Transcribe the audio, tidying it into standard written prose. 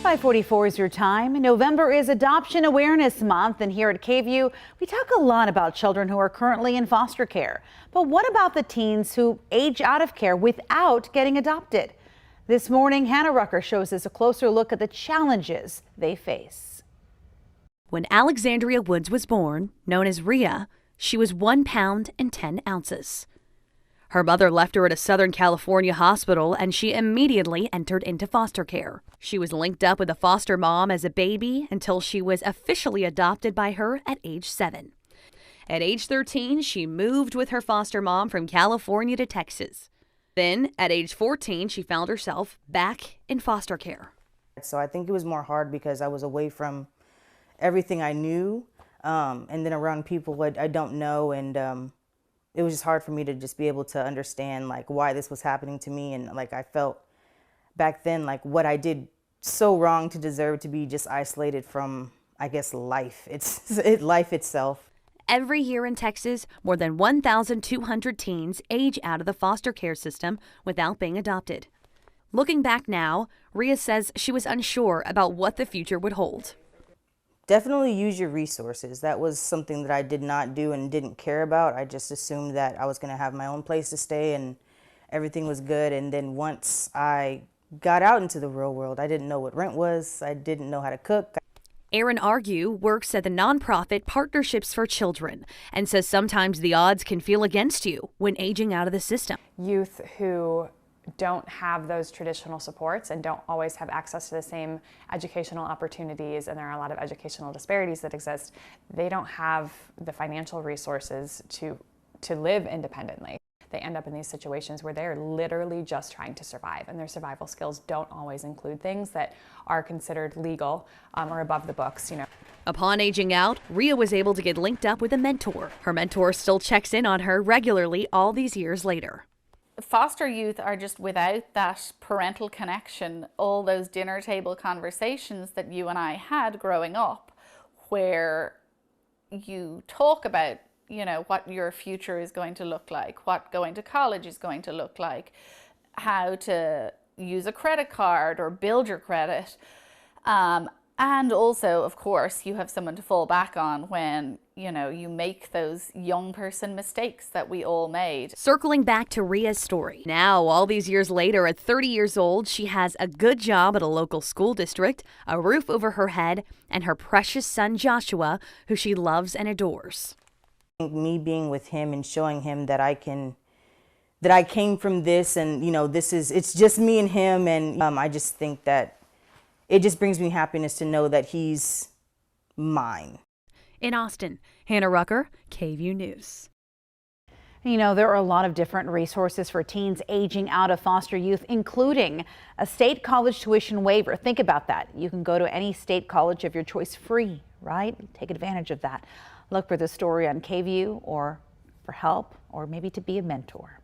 5:44 is your time. November is Adoption Awareness Month, and here at KVUE, we talk a lot about children who are currently in foster care. But what about the teens who age out of care without getting adopted? This morning, Hannah Rucker shows us a closer look at the challenges they face. When Alexandria Woods was born, known as Rhea, she was 1 pound and 10 ounces. Her mother left her at a Southern California hospital, and she immediately entered into foster care. She was linked up with a foster mom as a baby until she was officially adopted by her at age 7. At age 13, she moved with her foster mom from California to Texas. Then, at age 14, she found herself back in foster care. So I think it was more hard because I was away from everything I knew, and then around people I don't know, and it was just hard for me to just be able to understand like why this was happening to me, and like I felt back then like what I did so wrong to deserve to be just isolated from, I guess, life. Life itself. Every year in Texas, more than 1,200 teens age out of the foster care system without being adopted. Looking back now, Rhea says she was unsure about what the future would hold. Definitely use your resources. That was something that I did not do and didn't care about. I just assumed that I was going to have my own place to stay and everything was good. And then once I got out into the real world, I didn't know what rent was. I didn't know how to cook. Erin Argue works at the nonprofit Partnerships for Children and says sometimes the odds can feel against you when aging out of the system. Youth who don't have those traditional supports and don't always have access to the same educational opportunities, and there are a lot of educational disparities that exist. They don't have the financial resources to live independently. They end up in these situations where they're literally just trying to survive, and their survival skills don't always include things that are considered legal or above the books, Upon aging out, Rhea was able to get linked up with a mentor. Her mentor still checks in on her regularly all these years later. Foster youth are just without that parental connection, all those dinner table conversations that you and I had growing up, where you talk about, what your future is going to look like, what going to college is going to look like, how to use a credit card or build your credit. And also, of course, you have someone to fall back on when, you make those young person mistakes that we all made. Circling back to Rhea's story. Now, all these years later, at 30 years old, she has a good job at a local school district, a roof over her head, and her precious son, Joshua, who she loves and adores. Me being with him and showing him that I came from this, and, it's just me and him, and I just think that it just brings me happiness to know that he's mine. In Austin, Hannah Rucker, KVUE News. There are a lot of different resources for teens aging out of foster youth, including a state college tuition waiver. Think about that. You can go to any state college of your choice free, right? Take advantage of that. Look for the story on KVUE or for help or maybe to be a mentor.